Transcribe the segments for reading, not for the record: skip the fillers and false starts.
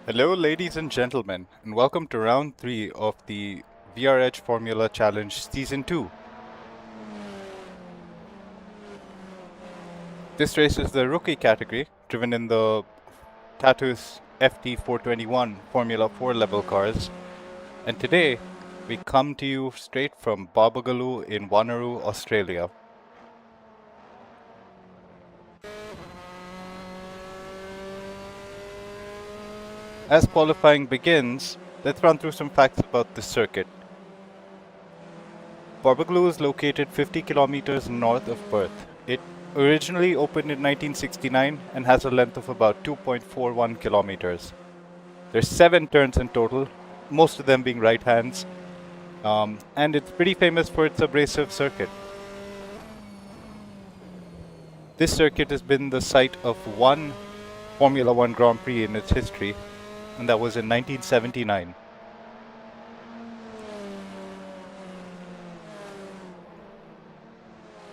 Hello, ladies and gentlemen, and welcome to round 3 of the VRH Formula Challenge Season 2. This race is the rookie category, driven in the Tatus FT421 Formula 4 level cars, and today we come to you straight from Barbagaloo in Wanneroo, Australia. As qualifying begins, let's run through some facts about this circuit. Barbagaloo is located 50 kilometers north of Perth. It originally opened in 1969 and has a length of about 2.41 kilometers. There's 7 turns in total, most of them being right hands, and it's pretty famous for its abrasive circuit. This circuit has been the site of one Formula 1 Grand Prix in its history, and that was in 1979.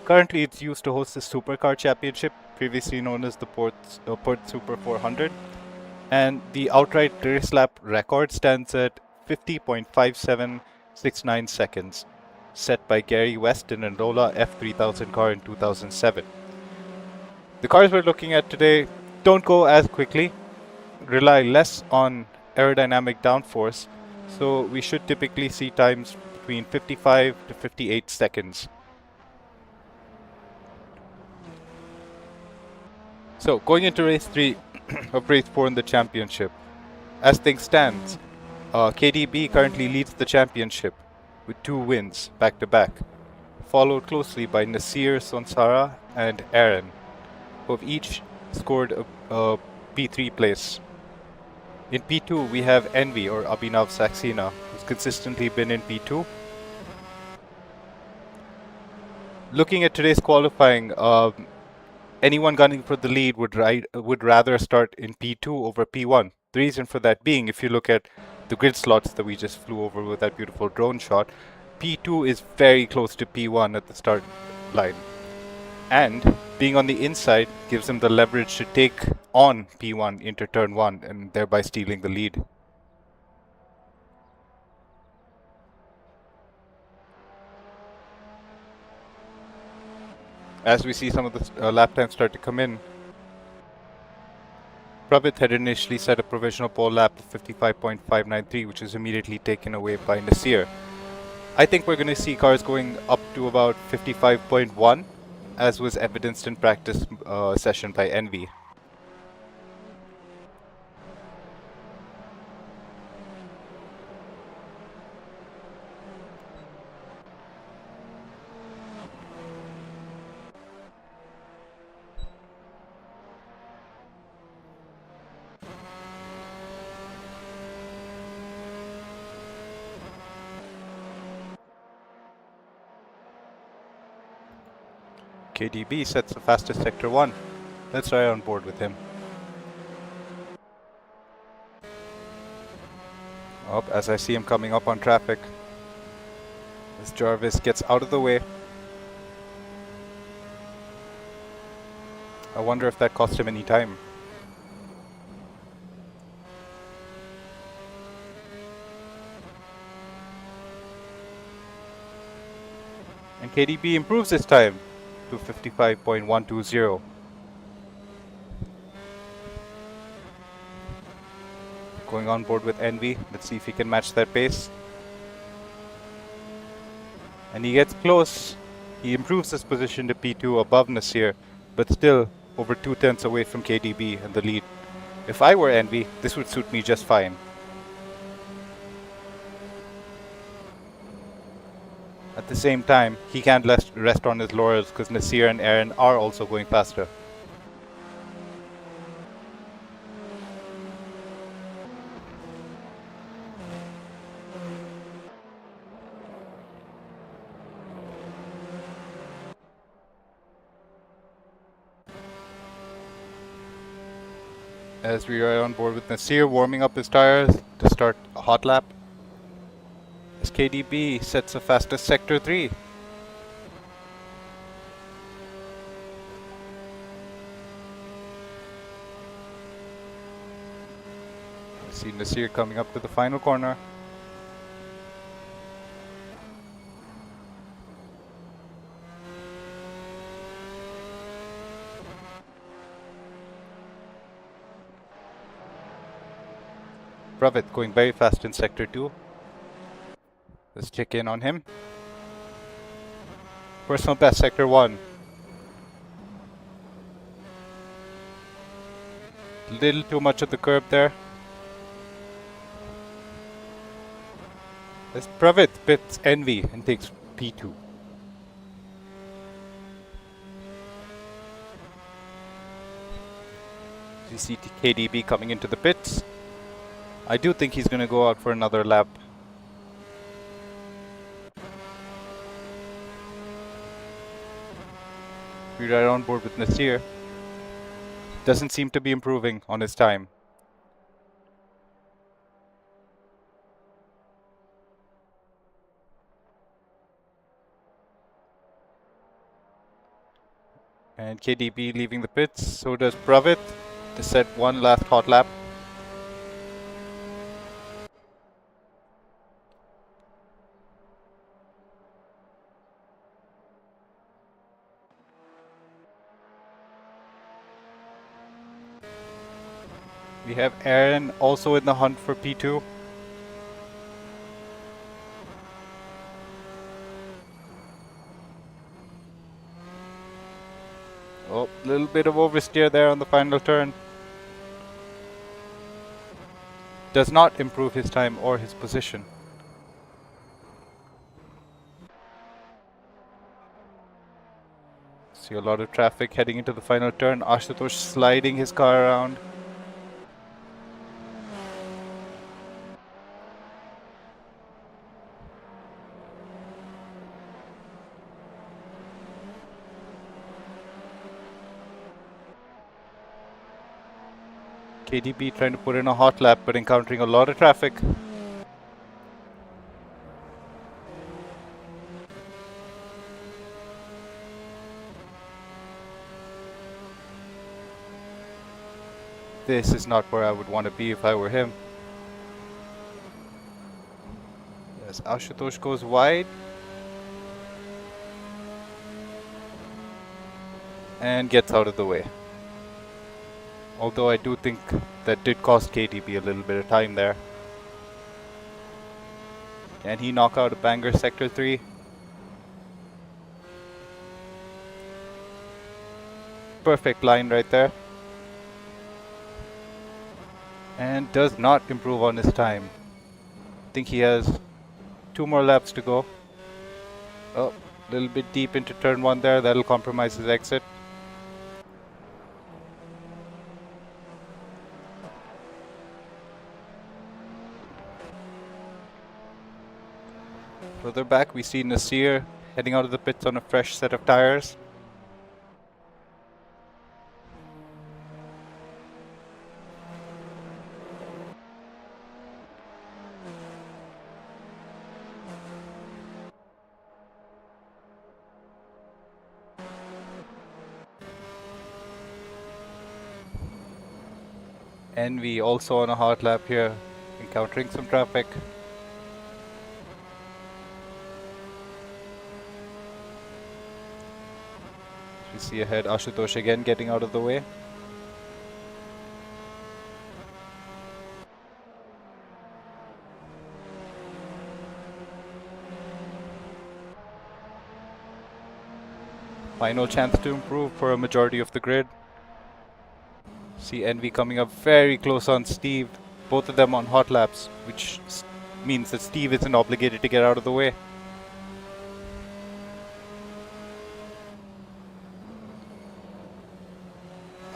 Currently, it's used to host the Supercar Championship, previously known as the Perth Super 400, and the outright race lap record stands at 50.5769 seconds, set by Gary West in an Lola F3000 car in 2007. The cars we're looking at today don't go as quickly, rely less on aerodynamic downforce, so we should typically see times between 55 to 58 seconds. So, going into race 3 of race 4 in the championship. As things stand, KDB currently leads the championship with 2 wins back to back, followed closely by Nasir Sonsara and Aaron, who have each scored a P3 place. In P2 we have Envy or Abhinav Saxena, who's consistently been in P2. Looking at today's qualifying, anyone gunning for the lead would rather start in P2 over P1. The reason for that being, if you look at the grid slots that we just flew over with that beautiful drone shot, P2 is very close to P1 at the start line. And being on the inside gives them the leverage to take on P1 into turn 1 and thereby stealing the lead. As we see some of the lap times start to come in, Pravit had initially set a provisional pole lap of 55.593, which was immediately taken away by Nasir. I think we're going to see cars going up to about 55.1, as was evidenced in practice session by Envy. KDB sets the fastest Sector 1. Let's ride on board with him. Oh, as I see him coming up on traffic, as Jarvis gets out of the way. I wonder if that cost him any time. And KDB improves his time to 55.120. Going on board with Envy. Let's see if he can match that pace. And he gets close. He improves his position to P2 above Nasir, but still over 2/10 away from KDB and the lead. If I were Envy, this would suit me just fine. At the same time, he can't rest on his laurels because Nasir and Aaron are also going faster. As we are on board with Nasir warming up his tires to start a hot lap. As KDB sets the fastest Sector 3. See Nasir coming up to the final corner. Pravit going very fast in Sector 2. Let's check in on him. Personal best, Sector 1. Little too much of the curb there. As Pravit bits Envy and takes P2. You see KDB coming into the pits. I do think he's going to go out for another lap. We're right on board with Nasir. Doesn't seem to be improving on his time. And KDB leaving the pits, so does Pravit to set one last hot lap. We have Aaron also in the hunt for P2. Oh, a little bit of oversteer there on the final turn. Does not improve his time or his position. See a lot of traffic heading into the final turn. Ashutosh sliding his car around. KDB trying to put in a hot lap but encountering a lot of traffic. This is not where I would want to be if I were him. Yes, Ashutosh goes wide. And gets out of the way. Although I do think that did cost KDB a little bit of time there. Can he knock out a banger Sector 3? Perfect line right there. And does not improve on his time. I think he has 2 more laps to go. Oh, a little bit deep into turn 1 there. That'll compromise his exit. Further back, we see Nasir heading out of the pits on a fresh set of tires. Envy also on a hot lap here, encountering some traffic. We see ahead Ashutosh again getting out of the way. Final chance to improve for a majority of the grid. See Envy coming up very close on Steve, both of them on hot laps, which means that Steve isn't obligated to get out of the way.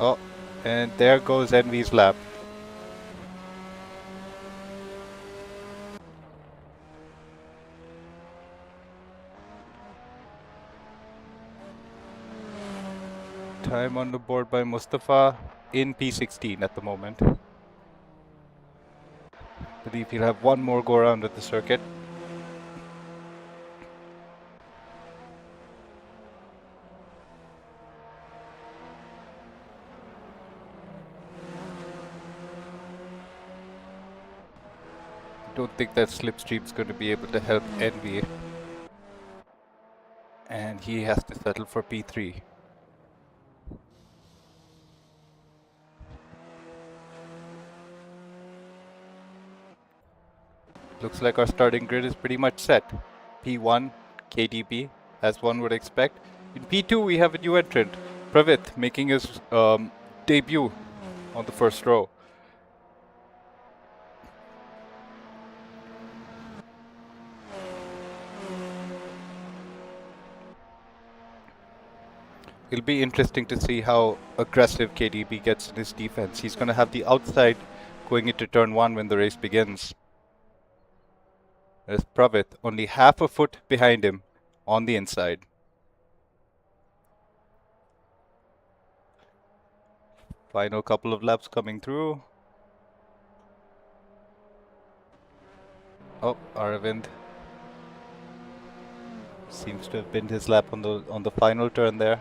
Oh, and there goes Envy's lap. Time on the board by Mustafa in P16 at the moment. I believe he'll have one more go around at the circuit. don't think that slipstream's going to be able to help Envy. And he has to settle for P3. Looks like our starting grid is pretty much set. P1, KDB, as one would expect. In P2, we have a new entrant, Pravit, making his debut on the first row. It'll be interesting to see how aggressive KDB gets in his defense. He's going to have the outside going into turn 1 when the race begins. There's Pravit, only half a foot behind him on the inside. Final couple of laps coming through. Oh, Aravind seems to have binned his lap on the final turn there.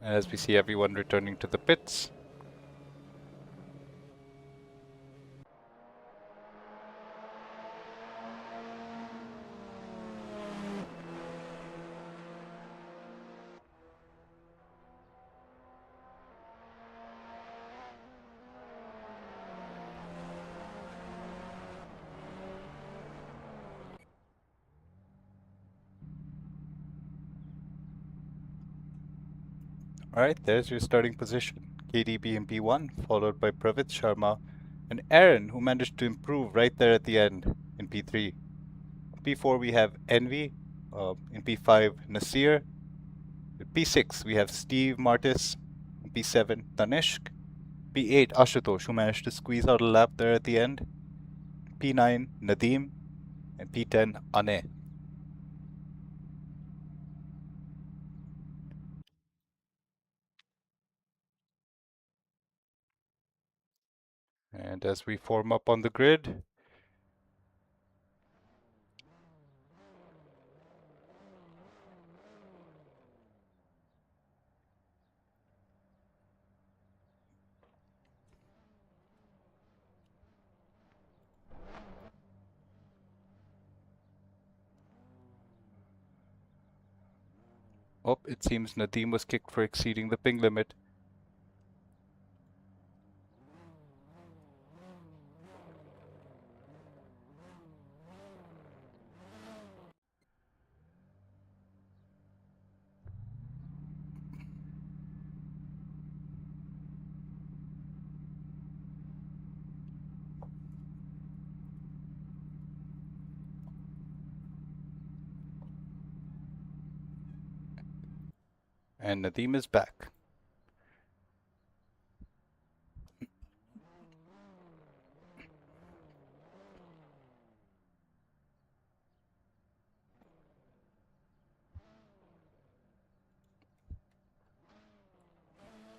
As we see everyone returning to the pits. Alright, there's your starting position. KDB in P1, followed by Pravit Sharma and Aaron, who managed to improve right there at the end in P3. P4 we have Envy, in P5 Nasir, in P6 we have Steve Martis, in P7 Tanishq, P8 Ashutosh, who managed to squeeze out a lap there at the end, P9 Nadeem, and P10 Ane. And as we form up on the grid, oh, it seems Nadeem was kicked for exceeding the ping limit. And Nadeem is back.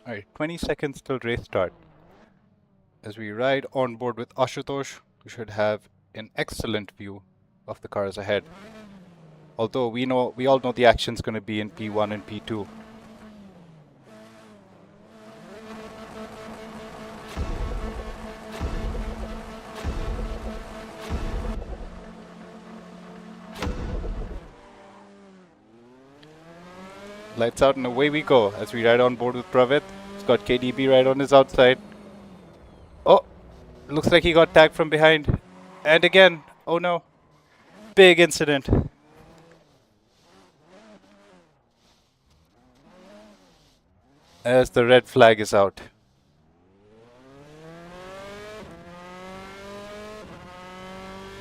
Alright, 20 seconds till race start. As we ride on board with Ashutosh, we should have an excellent view of the cars ahead. Although we all know the action's going to be in P1 and P2. Lights out and away we go as we ride on board with Pravit. He's got KDB right on his outside. Oh, looks like he got tagged from behind. And again, oh no, big incident. As the red flag is out.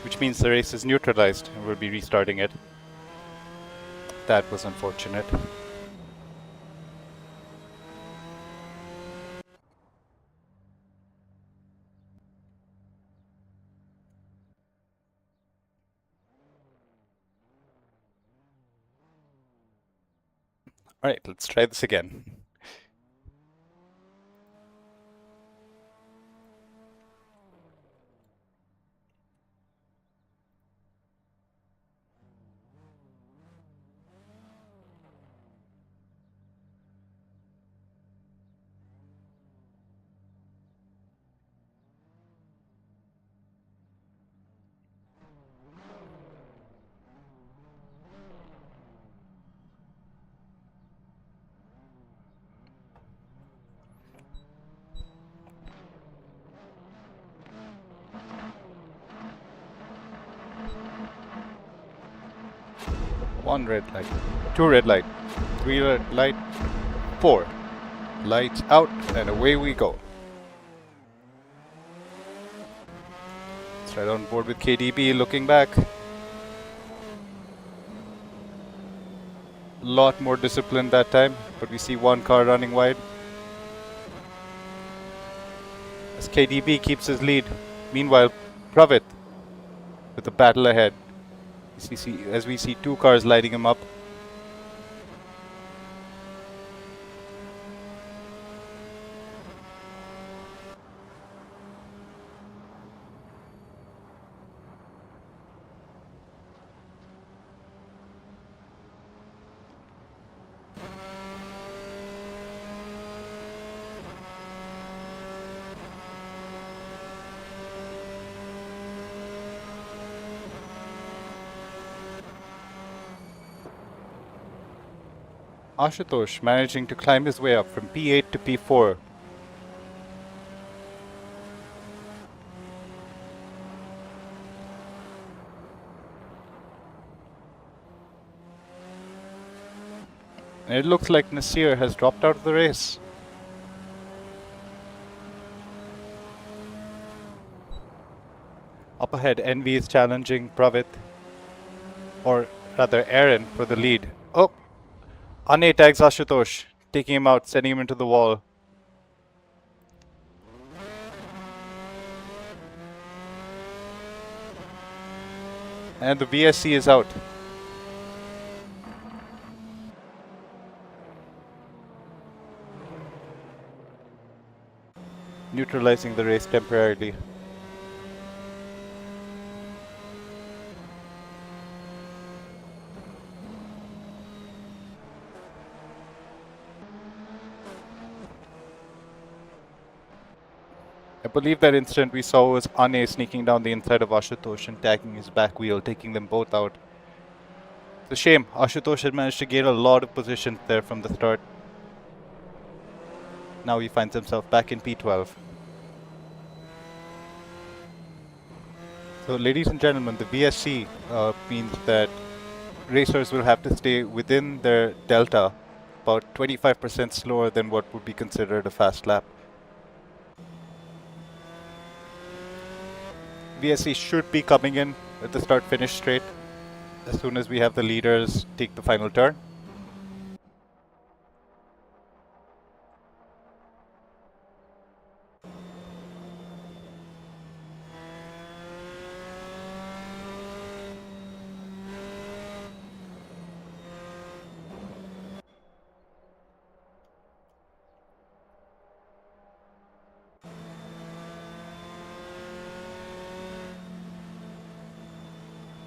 Which means the race is neutralized and we'll be restarting it. That was unfortunate. Alright, let's try this again. One red light, two red light, three red light, four. Lights out, and away we go. Let's ride on board with KDB, looking back. Lot more discipline that time, but we see one car running wide. As KDB keeps his lead. Meanwhile, Pravit with a battle ahead. As we see two cars lighting him up. Ashutosh managing to climb his way up from P8 to P4. And it looks like Nasir has dropped out of the race. Up ahead, Envy is challenging Pravit, or rather Aaron, for the lead. Oh! Ane tags Ashutosh, taking him out, sending him into the wall. And the VSC is out. Neutralizing the race temporarily. I believe that incident we saw was Ane sneaking down the inside of Ashutosh and tagging his back wheel, taking them both out. It's a shame. Ashutosh had managed to gain a lot of positions there from the start. Now he finds himself back in P12. So ladies and gentlemen, the VSC means that racers will have to stay within their delta, about 25% slower than what would be considered a fast lap. VSC should be coming in at the start-finish straight as soon as we have the leaders take the final turn.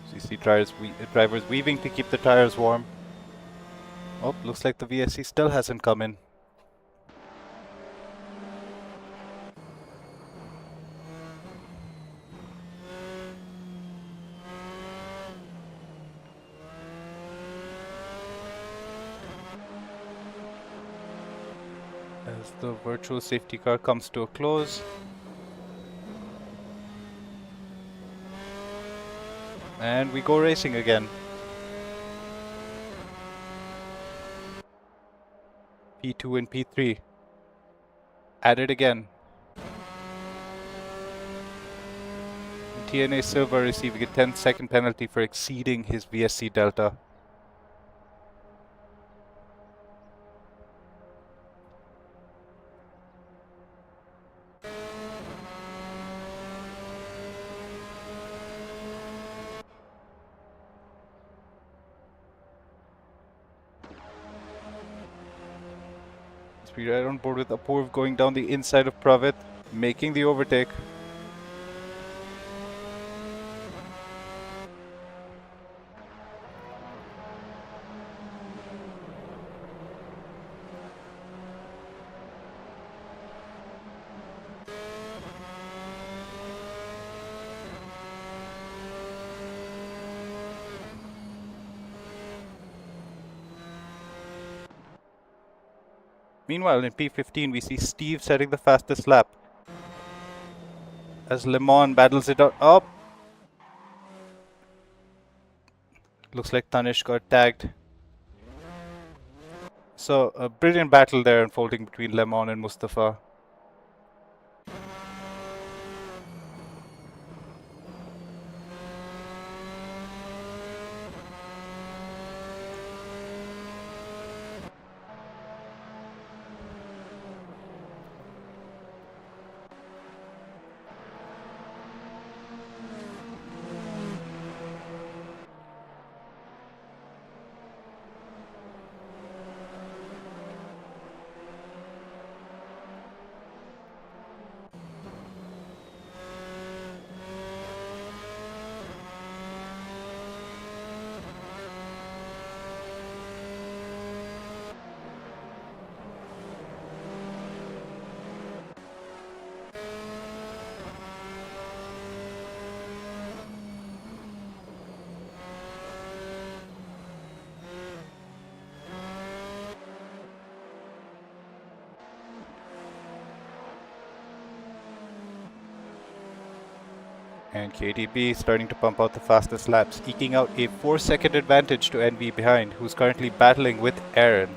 So you see drivers weaving to keep the tires warm. Oh, looks like the VSC still hasn't come in. As the virtual safety car comes to a close. And we go racing again. P2 and P3. At it again. And TNA Silver receiving a 10-second penalty for exceeding his VSC delta. We ride on board with Apurv going down the inside of Pravit, making the overtake. Meanwhile, in P15, we see Steve setting the fastest lap. As Le Mans battles it out. Oh! Looks like Tanish got tagged. So a brilliant battle there unfolding between Lemon and Mustafa. And KDB starting to pump out the fastest laps, eking out a 4-second advantage to NV behind, who's currently battling with Aaron.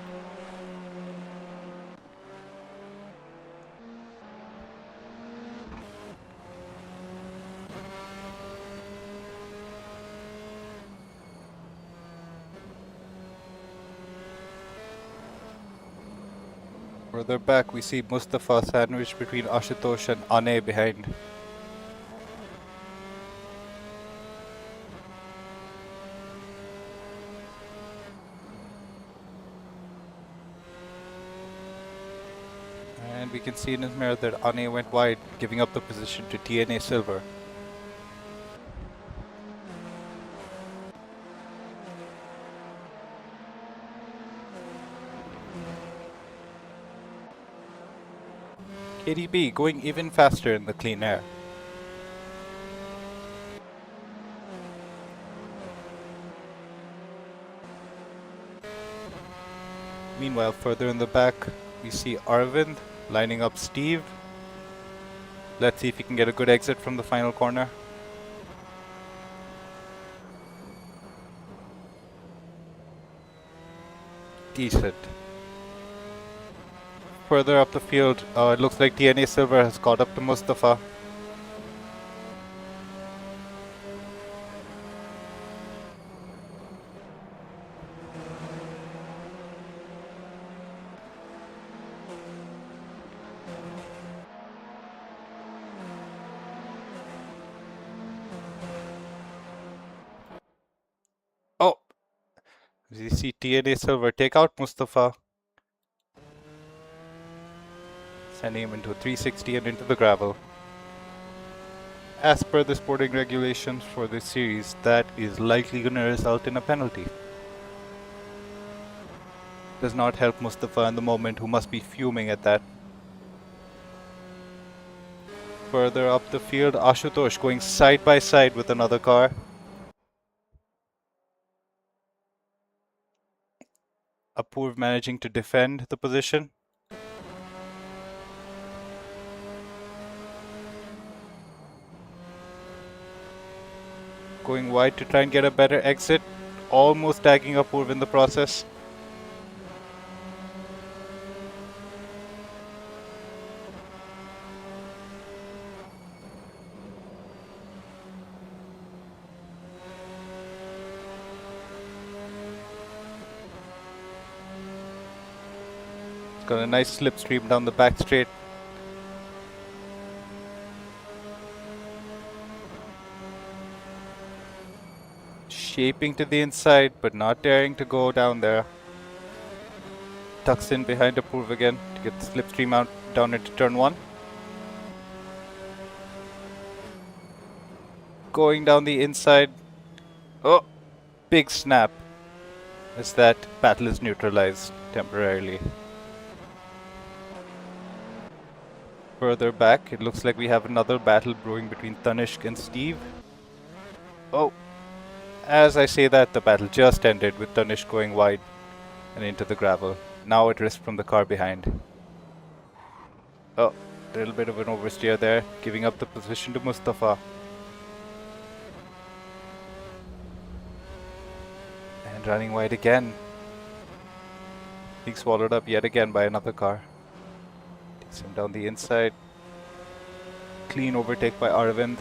Further back, we see Mustafa sandwiched between Ashutosh and Ane behind. And we can see in his mirror that Ane went wide, giving up the position to TNA Silver. KDB going even faster in the clean air. Meanwhile, further in the back, we see Arvind lining up Steve. Let's see if he can get a good exit from the final corner. Decent. Further up the field, it looks like TNA Silver has caught up to Mustafa. Oh! We see TNA Silver take out Mustafa, sending him into a 360 and into the gravel. As per the sporting regulations for this series, that is likely going to result in a penalty. Does not help Mustafa in the moment, who must be fuming at that. Further up the field, Ashutosh going side by side with another car. Apurv managing to defend the position. Going wide to try and get a better exit. Almost tagging Apurv in the process. Got a nice slipstream down the back straight. Shaping to the inside, but not daring to go down there. Tucks in behind Apurv again to get the slipstream out down into turn 1. Going down the inside. Oh, big snap. As that battle is neutralized temporarily. Further back, it looks like we have another battle brewing between Tanishq and Steve. Oh, as I say that, the battle just ended with Tanishq going wide and into the gravel. Now at risk from the car behind. Oh, a little bit of an oversteer there, giving up the position to Mustafa. And running wide again. Being swallowed up yet again by another car. Takes him down the inside. Clean overtake by Arvind.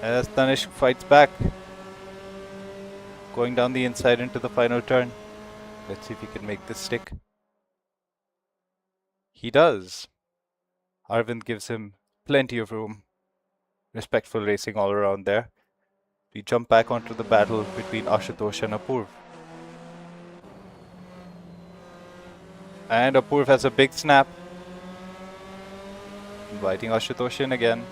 As Tanishq fights back. Going down the inside into the final turn. Let's see if he can make this stick. He does. Arvind gives him plenty of room. Respectful racing all around there. We jump back onto the battle between Ashutosh and Apurv. And Apurv has a big snap. Inviting Ashutosh in again.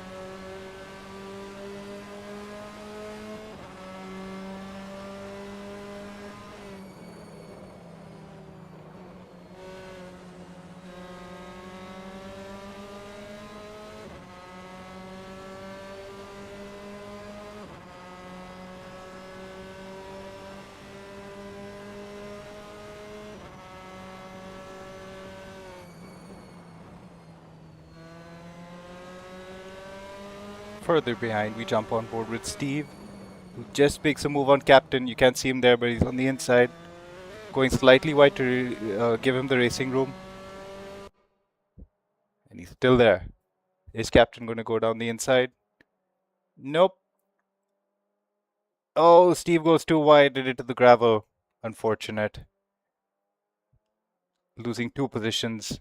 Further behind, we jump on board with Steve, who just makes a move on Captain. You can't see him there, but he's on the inside. Going slightly wide to give him the racing room. And he's still there. Is Captain going to go down the inside? Nope. Oh, Steve goes too wide and into the gravel. Unfortunate. Losing 2 positions.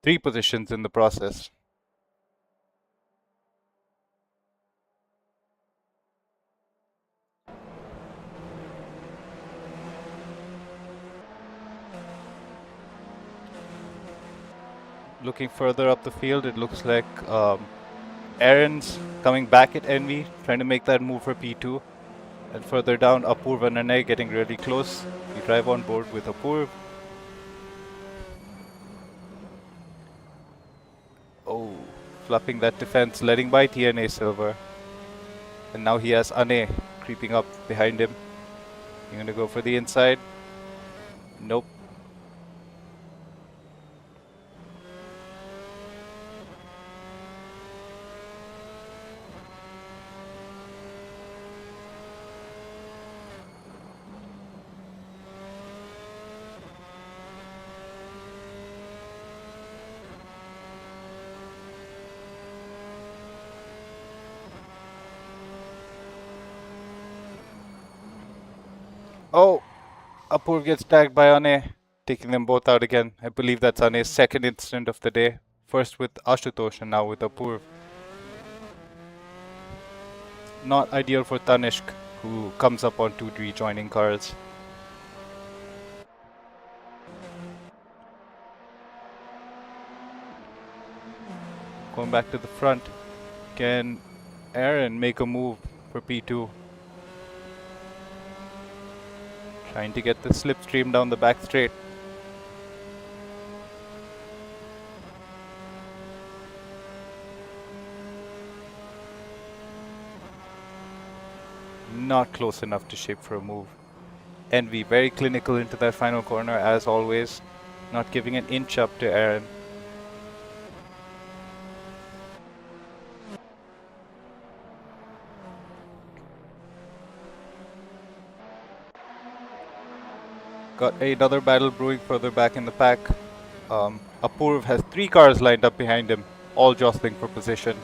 3 positions in the process. Looking further up the field, it looks like Aaron's coming back at Envy, trying to make that move for P2. And further down, Apurv and Anay getting really close. We drive on board with Apurv. Oh, fluffing that defense, letting by TNA Silver. And now he has Anay creeping up behind him. You're gonna go for the inside? Nope. Oh, Apurv gets tagged by Anay, taking them both out again. I believe that's Anay's second incident of the day. First with Ashutosh and now with Apurv. Not ideal for Tanishq, who comes up on 2 rejoining cars. Going back to the front. Can Aaron make a move for P2? Trying to get the slipstream down the back straight. Not close enough to shape for a move. Envy very clinical into that final corner as always. Not giving an inch up to Aaron. Got another battle brewing further back in the pack. Apurv has 3 cars lined up behind him, all jostling for position.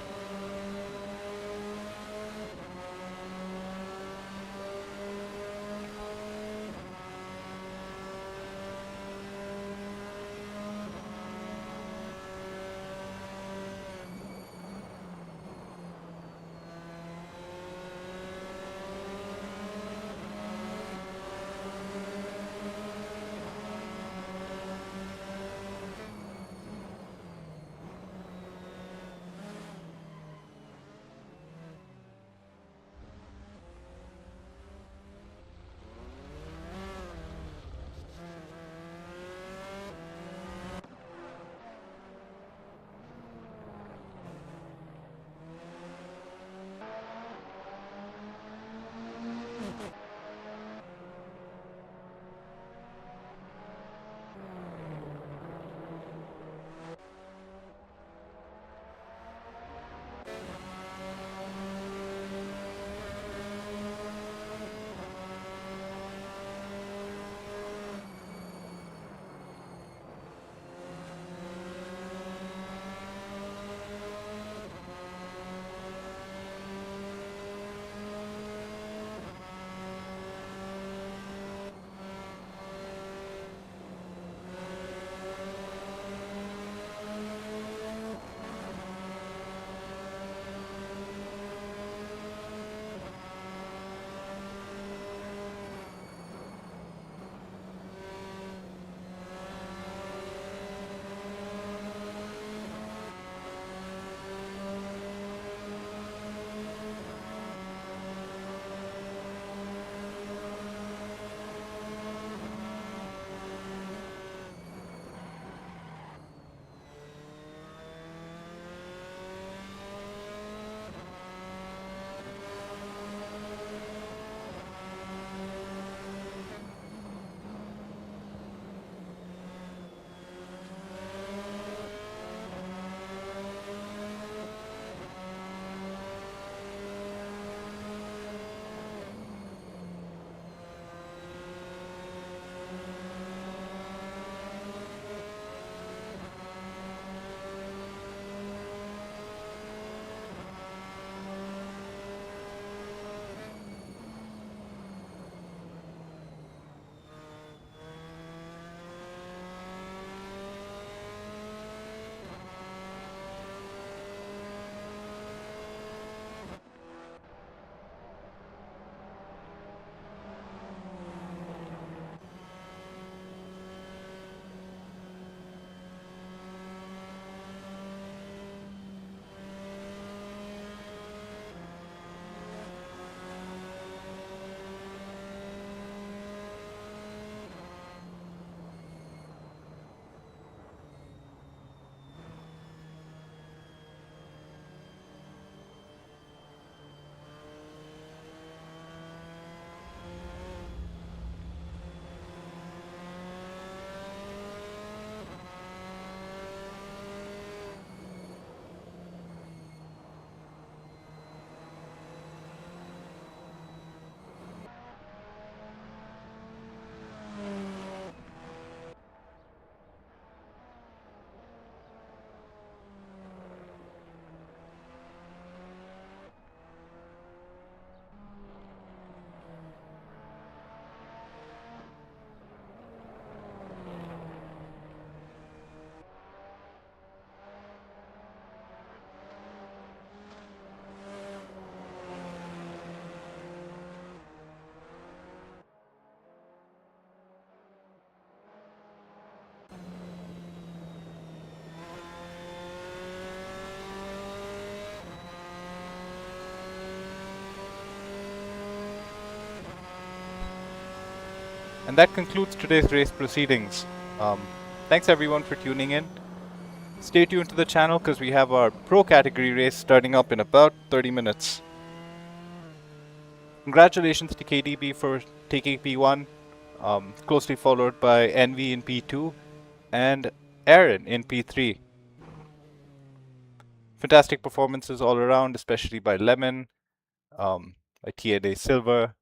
And that concludes today's race proceedings. Thanks everyone for tuning in. Stay tuned to the channel because we have our pro category race starting up in about 30 minutes. Congratulations to KDB for taking P1, closely followed by Envy in P2 and Aaron in P3. Fantastic performances all around, especially by Lemon, by TNA Silver,